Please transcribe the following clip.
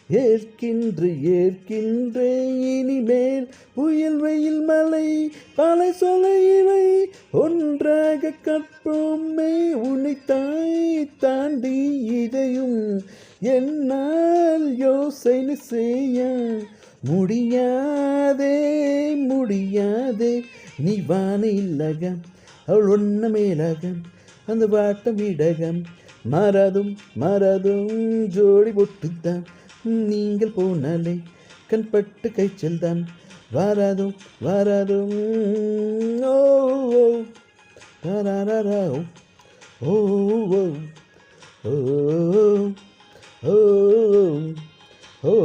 ஏற்கின்று ஏற்கின்றே இனிமேல் புயல் வெயில் மழை பல சொல இவை ஒன்றாக கற்போமே உன்னை தாய் தாண்டி இதையும் என்னால் யோசனை செய்ய முடியாதே முடியாதே நீ வானிலகம் அவள் ஒன்ன மேலகம் அந்த வாட்டம் இடகம் மறதும் மறதும் ஜோடி பொட்டுத்தான் நீங்கள் போனாலே கண்பட்டு கைச்சல் தான் வராதும் வராதும் ஓ ஓ தரரரா, ஓ ஓ ஓ ஓ ஓ